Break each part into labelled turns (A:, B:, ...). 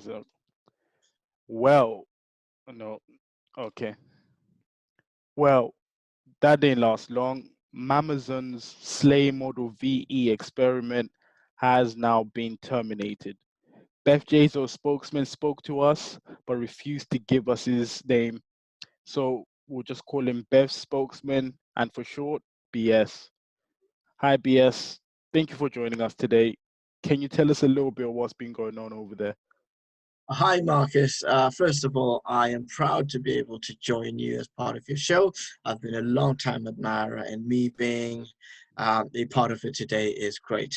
A: So, well, no, okay. Well, that didn't last long. Amazon's Slay Model VE experiment has now been terminated. Beth Bezos' spokesman spoke to us, but refused to give us his name. So we'll just call him Beth's spokesman, and for short, BS. Hi, BS. Thank you for joining us today. Can you tell us a little bit of what's been going on over there?
B: Hi, Marcus. First of all, I am proud to be able to join you as part of your show. I've been a long time admirer, and me being a part of it today is great.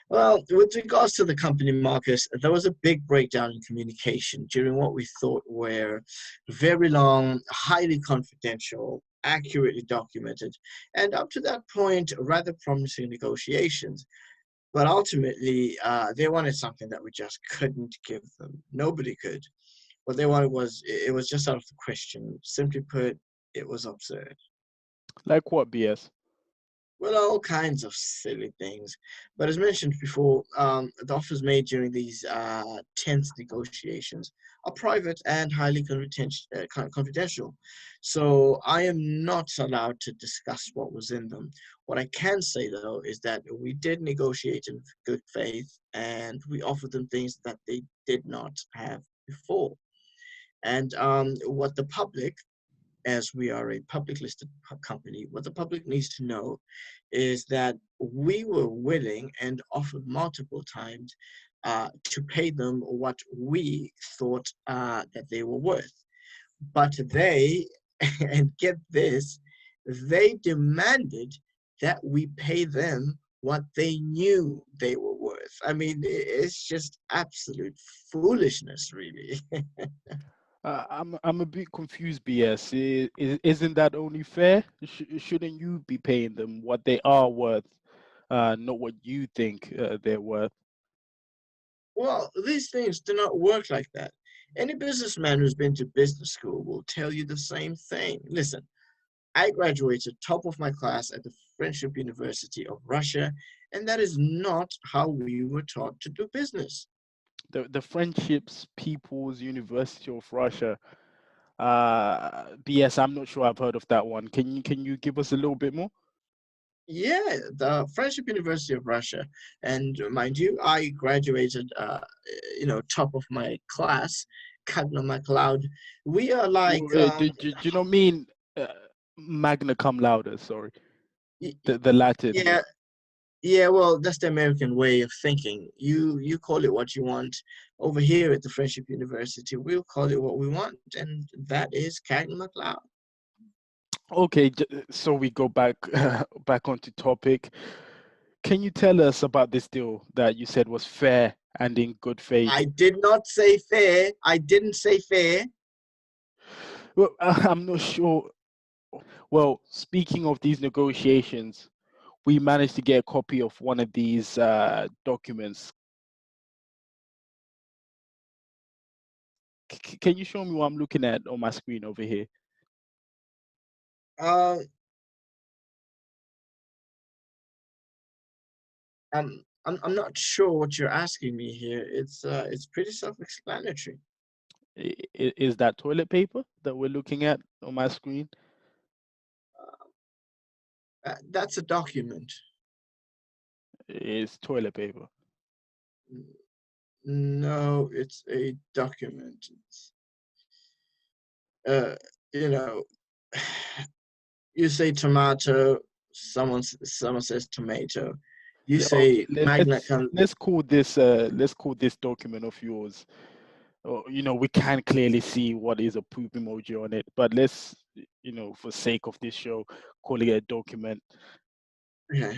B: Well, with regards to the company, Marcus, there was a big breakdown in communication during what we thought were very long, highly confidential, accurately documented, and up to that point, rather promising negotiations. But ultimately, they wanted something that we just couldn't give them. Nobody could. What they wanted was, it was just out of the question. Simply put, it was absurd.
A: Like what, BS?
B: Well, all kinds of silly things. But as mentioned before, the offers made during these tense negotiations are private and highly confidential. So I am not allowed to discuss what was in them. What I can say, though, is that we did negotiate in good faith and we offered them things that they did not have before. And what the public, as we are a public listed company, what the public needs to know is that we were willing and offered multiple times to pay them what we thought that they were worth. But they, and get this, they demanded that we pay them what they knew they were worth. I mean, it's just absolute foolishness, really.
A: I'm a bit confused, BS. Isn't that only fair? Shouldn't you be paying them what they are worth, not what you think they're worth?
B: Well, these things do not work like that. Any businessman who's been to business school will tell you the same thing. Listen, I graduated top of my class at the Friendship University of Russia, and that is not how we were taught to do business.
A: The Friendships People's University of Russia. BS. I'm not sure I've heard of that one. Can you give us a little bit more?
B: Yeah, the Friendship University of Russia, and mind you, I graduated, top of my class, cutting on my cloud. We are like,
A: Do you not mean uh, magna cum laude? Sorry,
B: y-
A: the Latin.
B: yeah, Yeah, well, that's the American way of thinking. You call it what you want. Over here at the Friendship University, we'll call it what we want, and that is Cagna McLeod.
A: Okay, so we go back back onto topic. Can you tell us about this deal that you said was fair and in good faith?
B: I did not say fair. I didn't say fair.
A: Well, I'm not sure. Well, speaking of these negotiations, we managed to get a copy of one of these documents. Can you show me what I'm looking at on my screen over here?
B: Uh, I'm not sure what you're asking me here. It's pretty self-explanatory.
A: Is that toilet paper that we're looking at on my screen?
B: That's a document.
A: It's toilet paper.
B: No, it's a document. Uh, you know, you say tomato, someone says tomato. You
A: Yeah, okay,
B: say magna cum.
A: let's call this document of yours. We can clearly see what is a poop emoji on it, but let's, for sake of this show, call it a document.
B: Okay.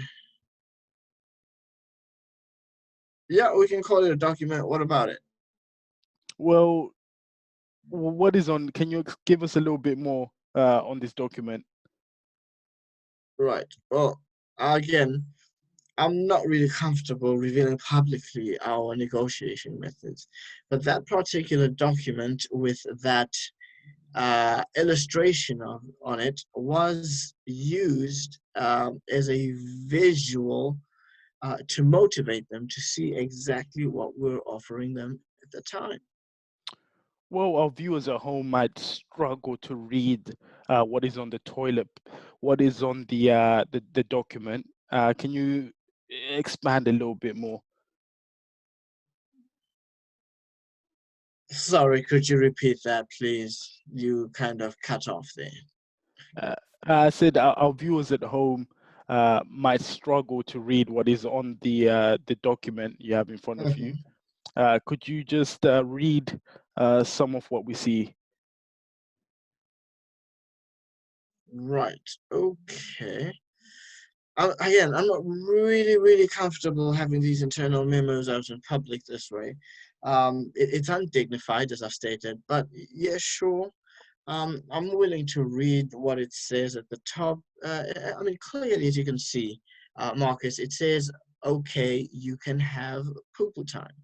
B: Yeah, we can call it a document. What about it?
A: Well, what is on? Can you give us a little bit more on this document?
B: Right. Well, again, I'm not really comfortable revealing publicly our negotiation methods, but that particular document with that illustration on it was used as a visual to motivate them to see exactly what we're offering them at the time.
A: Well, our viewers at home might struggle to read what is on the toilet, what is on the document. Can you expand a little bit more?
B: Sorry, could you repeat that, please? You kind of cut off there.
A: Uh, I said our viewers at home might struggle to read what is on the document you have in front of you.
B: Mhm.
A: Could you just read some of what we see?
B: Right. Okay. Again, I'm not really comfortable having these internal memos out in public this way. It's undignified, as I've stated, but yeah, sure. I'm willing to read what it says at the top. I mean, clearly, as you can see, Marcus, it says, okay, you can have poo-poo time.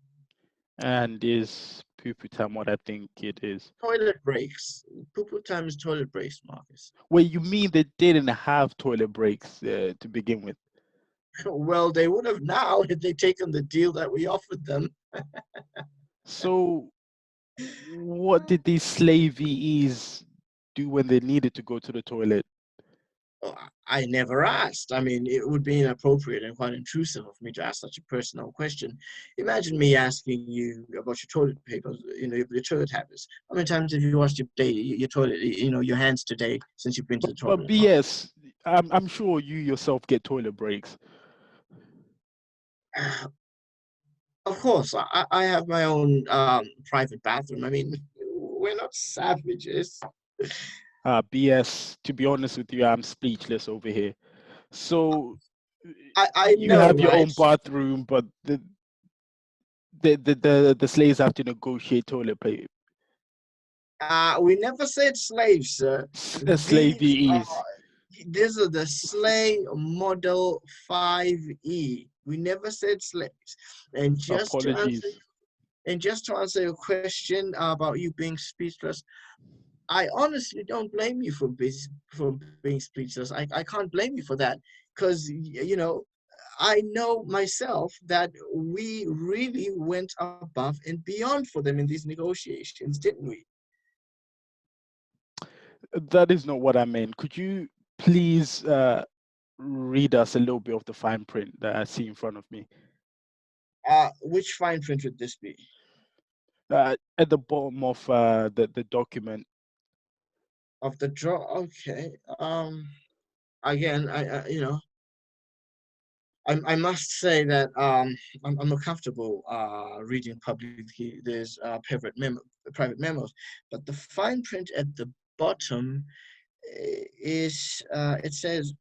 A: And is poo-poo time what I think it is?
B: Toilet breaks. Poo-poo time is toilet breaks, Marcus.
A: Well, you mean they didn't have toilet breaks to begin with?
B: Well, they would have now had they taken the deal that we offered them.
A: So, what did these slave VEs do when they needed to go to the toilet?
B: Oh, I never asked. I mean, it would be inappropriate and quite intrusive of me to ask such a personal question. Imagine me asking you about your toilet paper, your toilet habits. How many times have you washed your toilet, your hands today since you've been to the
A: But
B: toilet, Marcus?
A: BS, I'm sure you yourself get toilet breaks.
B: Of course, I have my own private bathroom. I mean, we're not savages.
A: BS, to be honest with you, I'm speechless over here. So,
B: I
A: you
B: know,
A: have your
B: right?
A: own bathroom, but the slaves have to negotiate toilet paper.
B: We never said slaves, sir.
A: Slave
B: These
A: VEs.
B: are these are the Slay Model 5E. We never said slaves. And just to answer
A: Apologies.
B: and just to answer your question about you being speechless, I honestly don't blame you for being speechless. I can't blame you for that because I know myself that we really went above and beyond for them in these negotiations, didn't we?
A: That is not what I meant. Could you please read us a little bit of the fine print that I see in front of me?
B: Which fine print would this be?
A: At the bottom of the document.
B: Of the draw? Okay. Again, I must say that I'm not comfortable reading publicly. There's private memos, but the fine print at the bottom is it says,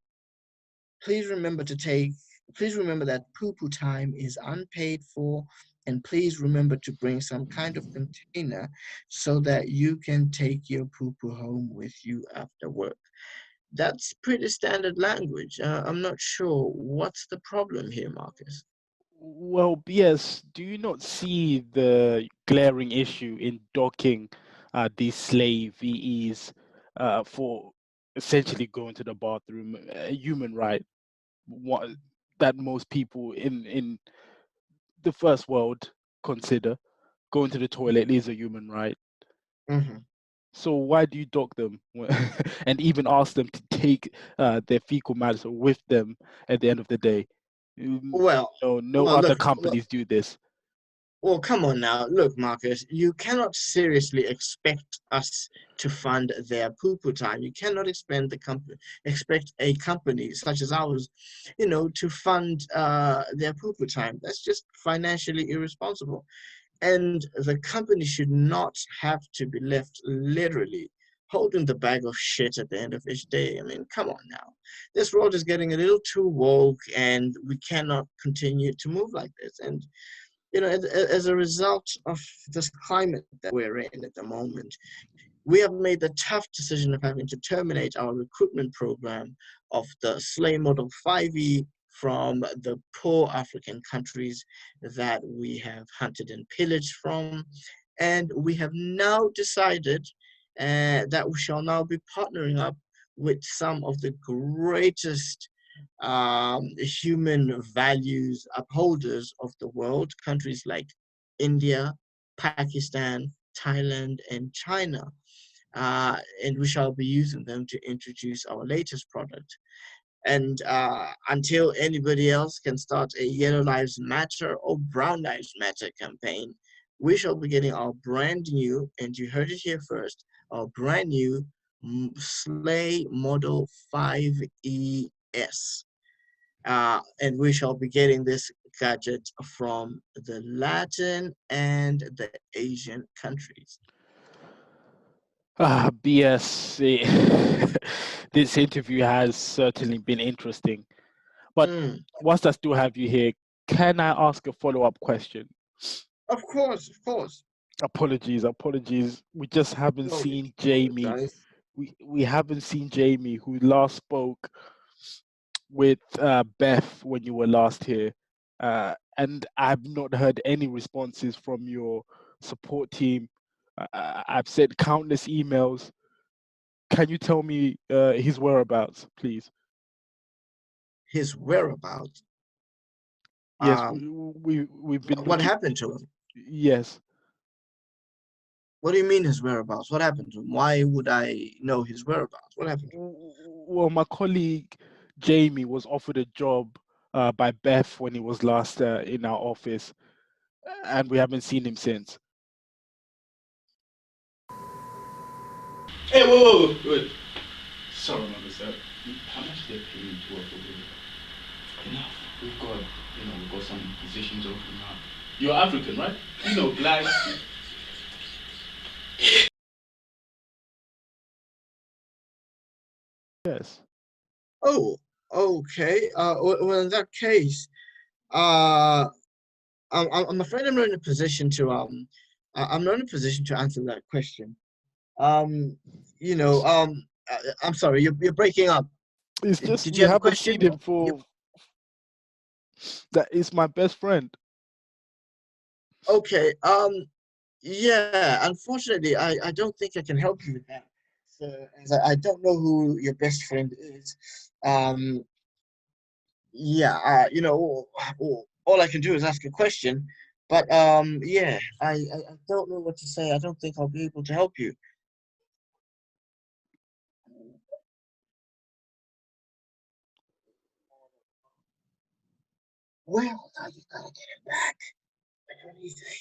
B: please remember to take. Please remember that poo-poo time is unpaid for, and please remember to bring some kind of container so that you can take your poo-poo home with you after work. That's pretty standard language. I'm not sure what's the problem here, Marcus.
A: Well, BS, do you not see the glaring issue in docking these slave VEs for essentially going to the bathroom, a human right, what, that most people in the first world consider going to the toilet is a human right.
B: Hmm.
A: So why do you dock them and even ask them to take their fecal matter with them at the end of the day?
B: Well,
A: No
B: well,
A: other
B: look,
A: companies do this.
B: well, come on now. Look, Marcus, you cannot seriously expect us to fund their poo-poo time. You cannot expect a company such as ours, to fund their poo-poo time. That's just financially irresponsible. And the company should not have to be left literally holding the bag of shit at the end of each day. I mean, come on now. This world is getting a little too woke, and we cannot continue to move like this. And as a result of this climate that we're in at the moment, we have made the tough decision of having to terminate our recruitment program of the Slay Model 5E from the poor African countries that we have hunted and pillaged from. And we have now decided that we shall now be partnering up with some of the greatest human values upholders of the world, countries like India, Pakistan, Thailand, and China. And we shall be using them to introduce our latest product. And until anybody else can start a Yellow Lives Matter or Brown Lives Matter campaign, we shall be getting our brand new, and you heard it here first, our brand new SLAy Model 5ES. And we shall be getting this gadget from the Latin and the Asian countries.
A: BS. This interview has certainly been interesting. But
B: Mm,
A: whilst I still have you here, can I ask a follow-up question?
B: of course, of course.
A: Apologies. We just haven't
B: No need
A: seen
B: to
A: Jamie.
B: apologize.
A: We haven't seen Jamie, who last spoke with Beth when you were last here, and I've not heard any responses from your support team. I've sent countless emails. Can you tell me his whereabouts, please?
B: His whereabouts.
A: Yes,
B: Um,
A: we've been
B: what
A: looking.
B: happened to him?
A: Yes.
B: What do you mean his whereabouts? What happened to him? Why would I know his whereabouts? What happened to him?
A: Well, my colleague Jamie was offered a job by Beth when he was last in our office, and we haven't seen him since.
C: Hey, wait. Sorry, Mother, sir. How much they pay you to work with you? Enough. We've got some positions open now. You're African, right? Black.
A: Yes.
B: Oh, okay. Well, in that case, uh, I'm afraid I'm not in a position to I'm not in a position to answer that question. Um, I'm sorry, you're breaking up.
A: It's just
B: Did
A: we
B: you have a
A: haven't seen
B: question?
A: him
B: You
A: for. That is my best friend.
B: okay? Yeah. Unfortunately, I don't think I can help you with that. So, as I don't know who your best friend is. Um, yeah. All I can do is ask a question. But yeah, I don't know what to say. I don't think I'll be able to help you. Well, now you gotta get him back. Which one is he?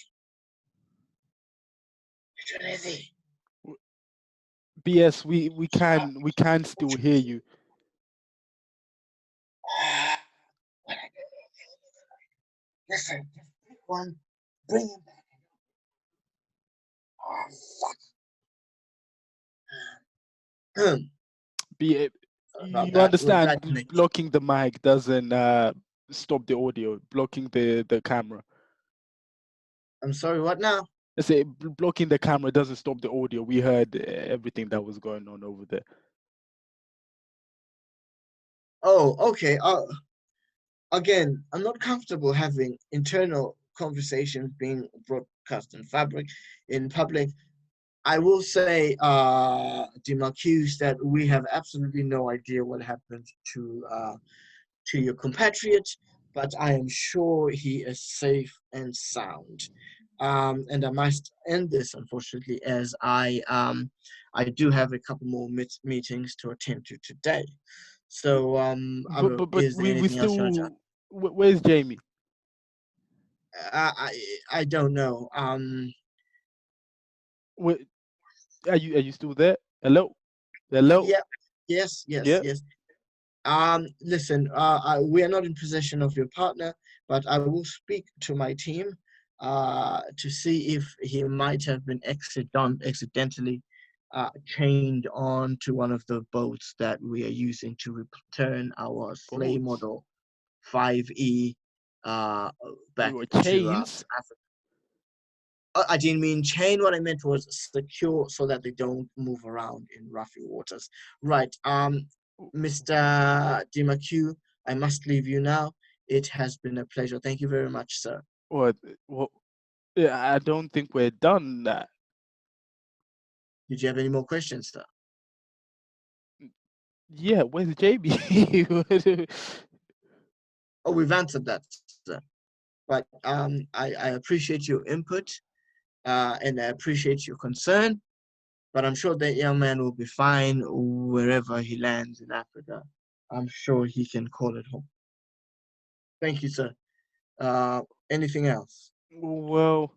B: Which one is he?
A: BS, we can still hear you.
B: What I do? Listen, just pick one, bring him back. Oh, fuck.
A: Be
B: Sorry about
A: you
B: that. We're bad
A: understand?
B: connection.
A: Blocking the mic doesn't stop the audio. Blocking the camera.
B: I'm sorry, what now?
A: I say blocking the camera doesn't stop the audio. We heard everything that was going on over there.
B: Oh, okay. Again, I'm not comfortable having internal conversations being broadcast in public. I will say, Demarcus, that we have absolutely no idea what happened to your compatriot, but I am sure he is safe and sound. And I must end this, unfortunately, as I do have a couple more meetings to attend to today. So, I don't know,
A: But
B: is there
A: we
B: anything else you want to?
A: still. Where's Jamie?
B: I don't know.
A: Where, are you still there? Hello, hello.
B: Yeah, yes, yes,
A: Yeah.
B: yes. Listen, we are not in possession of your partner, but I will speak to my team to see if he might have been accidentally chained on to one of the boats that we are using to return our SLAy
A: Boats.
B: Model 5E uh, back
A: Your
B: to
A: chains.
B: Africa. I didn't mean chain. What I meant was secure so that they don't move around in roughy waters. Right. Mr. Dimacu, I must leave you now. It has been a pleasure. Thank you very much, sir.
A: What? What? Yeah, I don't think we're done.
B: Did you have any more questions, sir?
A: Yeah. Where's Jamie?
B: Oh, we've answered that, sir. But I appreciate your input. and I appreciate your concern. But I'm sure that young man will be fine wherever he lands in Africa. I'm sure he can call it home. Thank you, sir. Anything else?
A: Well,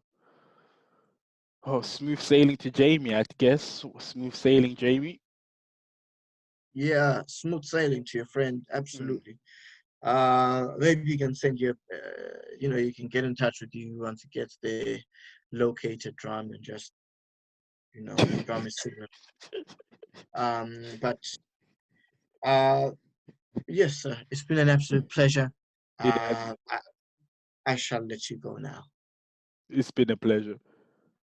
A: oh, smooth sailing to Jamie, I guess. Smooth sailing, Jamie.
B: Yeah, smooth sailing to your friend.
A: Mm.
B: Absolutely. Maybe he can send you, you can get in touch with you once he gets there, locate a drum and just, drum his signal. But uh, yes, sir, it's been an absolute pleasure.
A: It has.
B: I shall let you go now.
A: It's been a pleasure.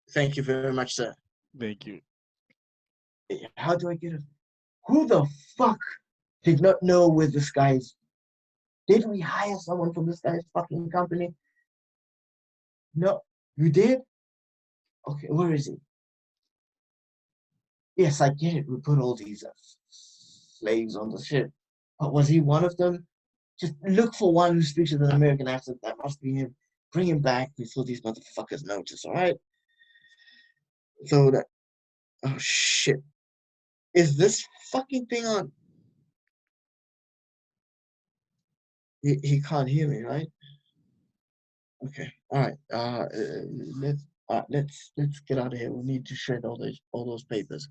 B: Thank you very much, sir.
A: Thank you.
B: How do I get it? Who the fuck did not know where this guy is? Did we hire someone from this guy's fucking company? No, you did? Okay, where is he? Yes, I get it. We put all these slaves on the ship. But was he one of them? Just look for one who speaks with an American accent. That must be him. Bring him back before these motherfuckers notice, all right? So that. Oh, shit. Is this fucking thing on? He can't hear me, right? Okay. All right. Let's let's get out of here. We need to shred all those papers.